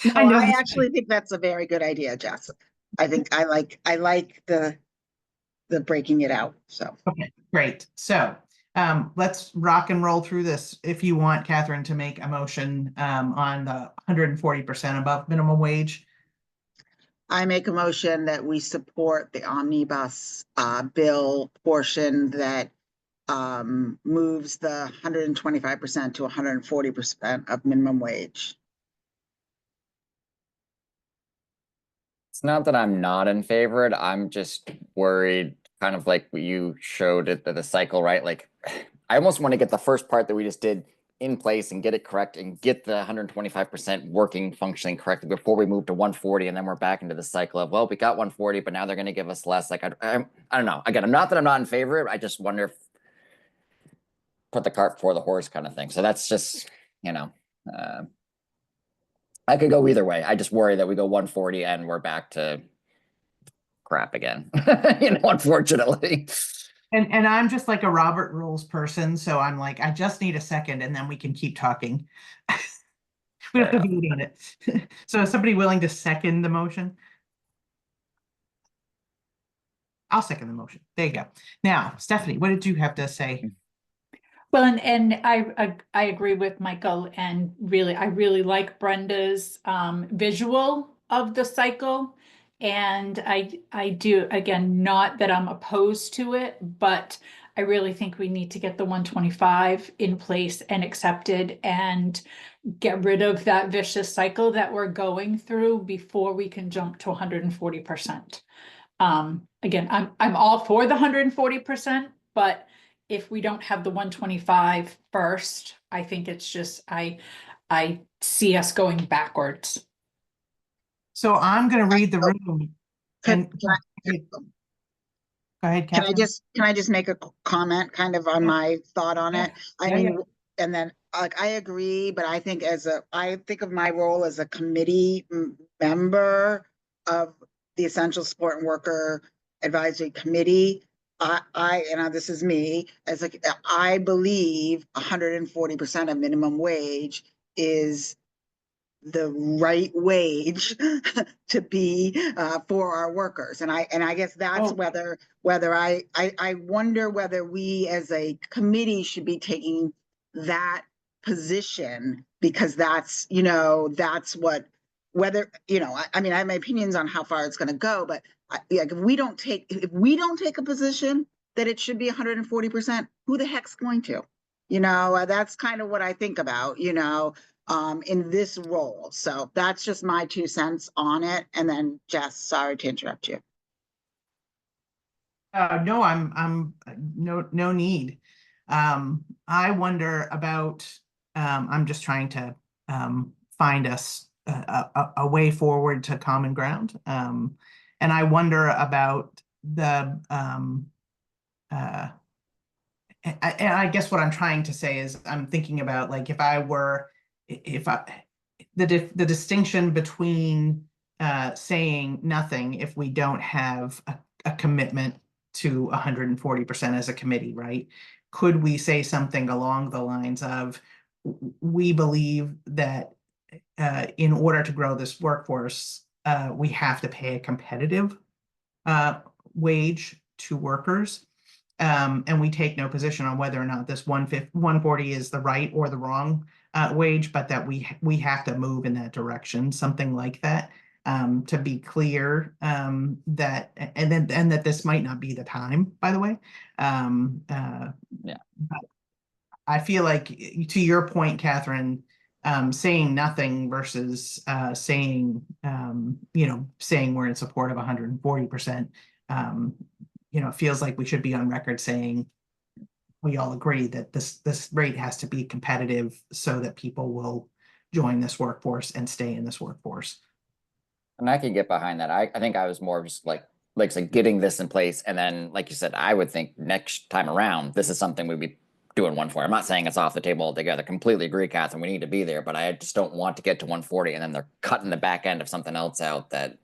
No, I know. I actually think that's a very good idea, Jess. I think I like the breaking it out, so. Okay, great. So let's rock and roll through this. If you want, Catherine, to make a motion on the 140% above minimum wage. I make a motion that we support the Omnibus Bill portion that moves the 125% to 140% of minimum wage. It's not that I'm not in favor of it. I'm just worried, kind of like what you showed at the cycle, right? Like, I almost want to get the first part that we just did in place and get it correct and get the 125% working, functioning correctly before we move to 140. And then we're back into the cycle of, well, we got 140, but now they're going to give us less. Like, I don't know. Again, I'm not in favor of it. I just wonder if put the cart before the horse kind of thing. So that's just, you know, I could go either way. I just worry that we go 140 and we're back to crap again, you know, unfortunately. And I'm just like a Robert Rules person, so I'm like, I just need a second and then we can keep talking. We don't have to vote on it. So is somebody willing to second the motion? I'll second the motion. There you go. Now, Stephanie, what did you have to say? Well, and I agree with Michael, and really, I really like Brenda's visual of the cycle. And I do, again, not that I'm opposed to it, but I really think we need to get the 125 in place and accepted and get rid of that vicious cycle that we're going through before we can jump to 140%. Again, I'm all for the 140%, but if we don't have the 125 first, I think it's just, I see us going backwards. So I'm going to read the room. Can Go ahead, Can Catherine. can I just make a comment kind of on my thought on it? I mean, and then like I agree, but I think I think of my role as a committee member of the Essential Support and Worker Advisory Committee. This is me, as like I believe 140% of minimum wage is the right wage to be for our workers. And I guess that's Oh. whether I wonder whether we as a committee should be taking that position, because that's, you know, that's what, whether, you know, I mean, I have my opinions on how far it's going to go, but if we don't take a position that it should be 140%, who the heck's going to? You know, that's kind of what I think about, you know, in this role. So that's just my 2 cents on it. And then Jess, sorry to interrupt you. No, I'm no need. I wonder about, I'm just trying to find us a way forward to common ground. And I wonder about the, and I guess what I'm trying to say is I'm thinking about, like, the distinction between saying nothing if we don't have a commitment to 140% as a committee, right? Could we say something along the lines of, we believe that in order to grow this workforce, we have to pay a competitive wage to workers. And we take no position on whether or not this 140 is the right or the wrong wage, but that we have to move in that direction, something like that, to be clear, that, and that this might not be the time, by the way. Yeah. But I feel like, to your point, Catherine, saying nothing versus saying, you know, saying we're in support of 140%, you know, it feels like we should be on record saying we all agree that this rate has to be competitive so that people will join this workforce and stay in this workforce. And I can get behind that. I think I was more just like getting this in place. And then, like you said, I would think next time around, this is something we'd be doing 140. I'm not saying it's off the table altogether. Completely agree, Catherine. We need to be there, but I just don't want to get to 140 and then they're cutting the back end of something else out that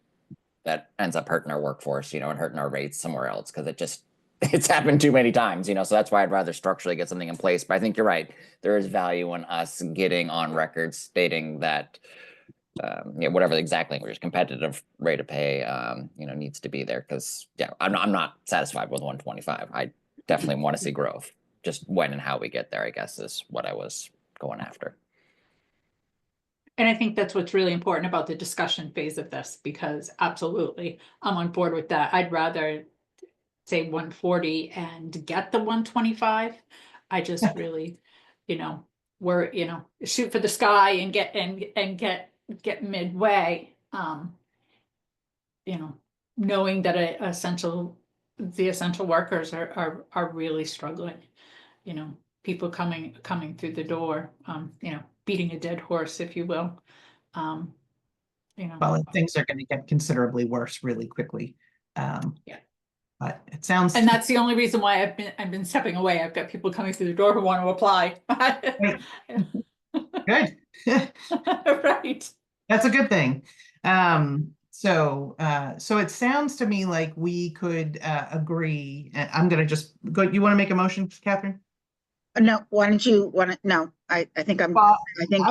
ends up hurting our workforce, you know, and hurting our rates somewhere else, because it's happened too many times, you know. So that's why I'd rather structurally get something in place. But I think you're right. There is value in us getting on record stating that, yeah, whatever the exact language, competitive rate of pay, you know, needs to be there. Because yeah, I'm not satisfied with 125. I definitely want to see growth. Just when and how we get there, I guess, is what I was going after. And I think that's what's really important about the discussion phase of this, because absolutely, I'm on board with that. I'd rather say 140 and get the 125. I just really, you know, we're, you know, shoot for the sky and get midway. You know, knowing that the essential workers are really struggling. You know, people coming through the door, you know, beating a dead horse, if you will. You know, Well, things are going to get considerably worse really quickly. Yeah. But it sounds, and that's the only reason why I've been stepping away. I've got people coming through the door who want to apply. good. Right. That's a good thing. So it sounds to me like we could agree. I'm going to just go. You want to make a motion, Catherine? No, why don't you no, I think I'm, Well, I think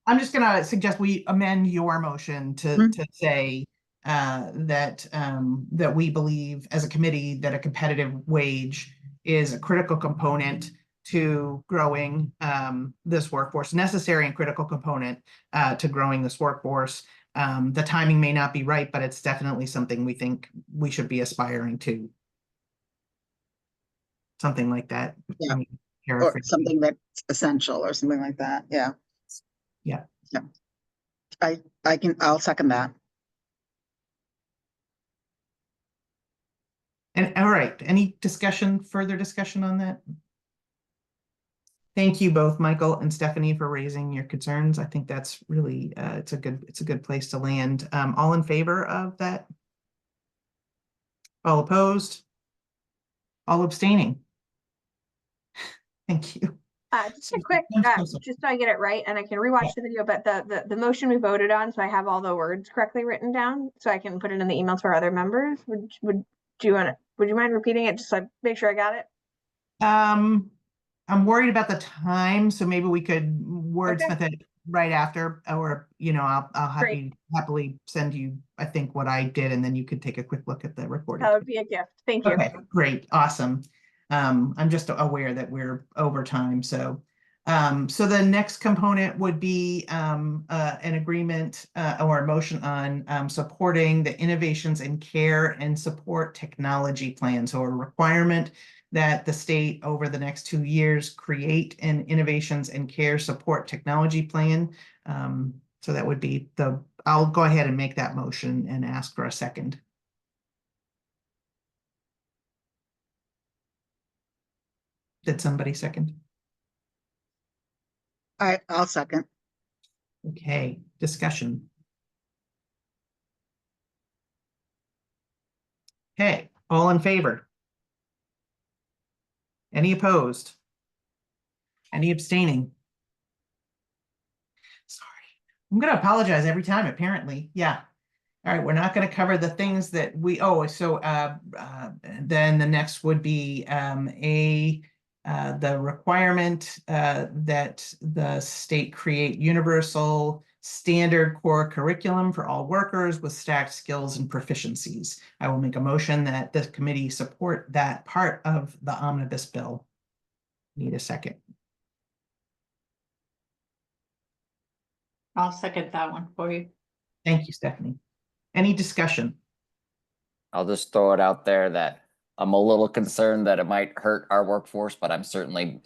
I'm just gonna suggest we amend your motion to say that we believe as a committee that a competitive wage is a critical component to growing this workforce, necessary and critical component to growing this workforce. The timing may not be right, but it's definitely something we think we should be aspiring to. Something like that. Yeah. Or something that's essential or something like that. Yeah. Yeah. Yeah. I'll second that. And all right, any further discussion on that? Thank you both, Michael and Stephanie, for raising your concerns. I think that's really, it's a good place to land. All in favor of that? All opposed? All abstaining? Thank you. Just a quick, just so I get it right, and I can rewatch the video, but the motion we voted on, so I have all the words correctly written down, so I can put it in the email to our other members. Would you mind repeating it just so I make sure I got it? I'm worried about the time, so maybe we could wordsmith it right after, or, I'll happily send you, I think, what I did, and then you could take a quick look at the recording. That would be a gift. Thank you. Okay, great, awesome. I'm just aware that we're over time, so. So the next component would be an agreement or a motion on supporting the innovations in care and support technology plan. So a requirement that the state over the next 2 years create an innovations and care support technology plan. So that would be I'll go ahead and make that motion and ask for a second. Did somebody second? I'll second. Okay, discussion. Okay, all in favor? Any opposed? Any abstaining? Sorry, I'm going to apologize every time, apparently. Yeah. All right, we're not going to cover the things that then the next would be the requirement that the state create universal standard core curriculum for all workers with stacked skills and proficiencies. I will make a motion that the committee support that part of the Omnibus Bill. Need a second. I'll second that one for you. Thank you, Stephanie. Any discussion? I'll just throw it out there that I'm a little concerned that it might hurt our workforce, but I'm certainly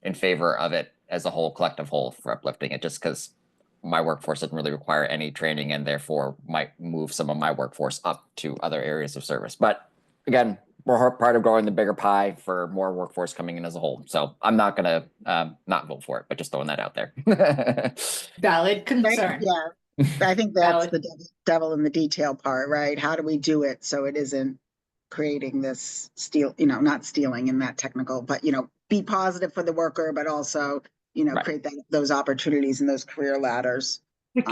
in favor of it as a whole, collective whole, for uplifting it, just because my workforce doesn't really require any training and therefore might move some of my workforce up to other areas of service. But again, we're part of growing the bigger pie for more workforce coming in as a whole. So I'm not going to not vote for it, but just throwing that out there. Valid concern. Yeah, I think that's Valid. the devil in the detail part, right? How do we do it so it isn't creating this not stealing in that technical, but, be positive for the worker, but also, Right. create those opportunities and those career ladders. It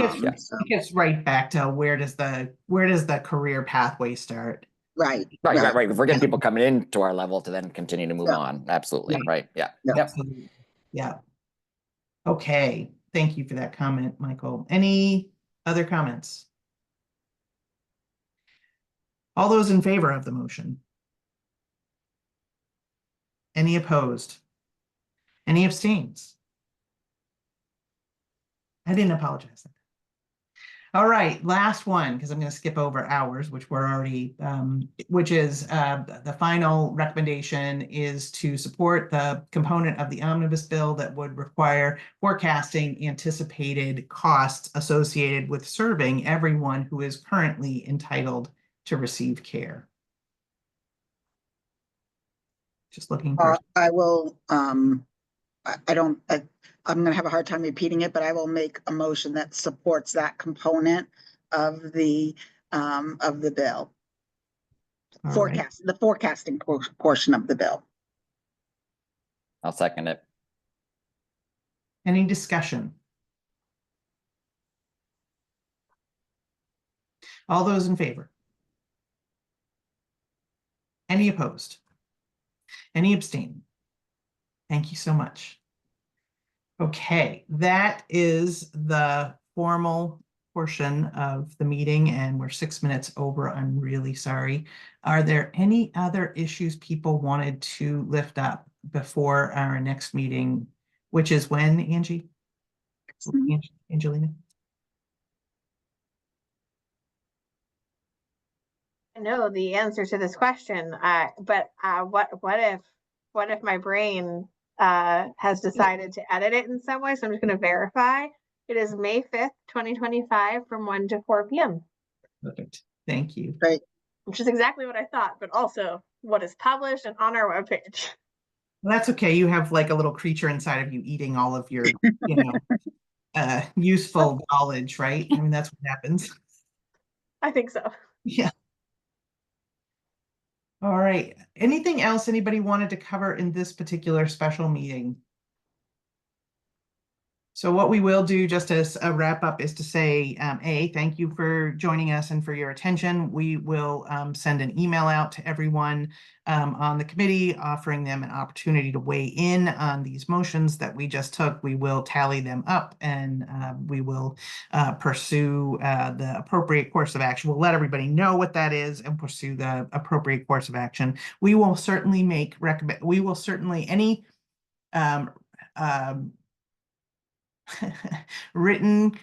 gets right back to where does the career pathway start? Right. Right. If we're getting people coming into our level to then continue to move on. Absolutely. Right. Yeah. Yeah. Yep. Absolutely. Yeah. Okay. Thank you for that comment, Michael. Any other comments? All those in favor of the motion? Any opposed? Any abstains? I didn't apologize. All right, last one, because I'm going to skip over ours, which we're already, which is the final recommendation is to support the component of the Omnibus Bill that would require forecasting anticipated costs associated with serving everyone who is currently entitled to receive care. Just looking for. I will, I'm going to have a hard time repeating it, but I will make a motion that supports that component of the bill. The forecasting portion of the bill. I'll second it. Any discussion? All those in favor? Any opposed? Any abstaining? Thank you so much. Okay, that is the formal portion of the meeting, and we're 6 minutes over. I'm really sorry. Are there any other issues people wanted to lift up before our next meeting, which is when, Angie? Angelina? I know the answer to this question, but what if my brain has decided to edit it in some way? So I'm just going to verify. It is May 5th, 2025 from 1 to 4 p.m. Perfect. Thank you. Right. Which is exactly what I thought, but also what is published and on our webpage. Well, that's okay. You have like a little creature inside of you eating all of your, useful knowledge, right? I mean, that's what happens. I think so. Yeah. All right. Anything else anybody wanted to cover in this particular special meeting? So what we will do just as a wrap up is to say, thank you for joining us and for your attention. We will send an email out to everyone on the committee, offering them an opportunity to weigh in on these motions that we just took. We will tally them up and we will pursue the appropriate course of action. We'll let everybody know what that is and pursue the appropriate course of action. We will certainly any written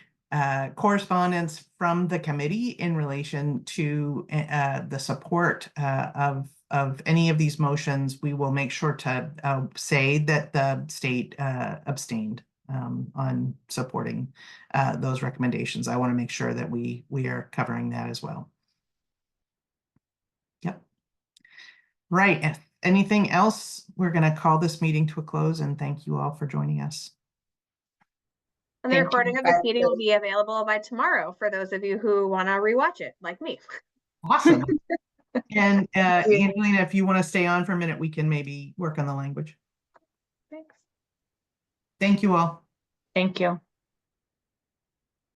correspondence from the committee in relation to the support of any of these motions. We will make sure to say that the state abstained on supporting those recommendations. I want to make sure that we are covering that as well. Yep. Right. Anything else? We're going to call this meeting to a close, and thank you all for joining us. And the Thank recording you. of this meeting will be available by tomorrow for those of you who want to rewatch it, like me. Awesome. And Angelina, if you want to stay on for a minute, we can maybe work on the language. Thanks. Thank you all. Thank you.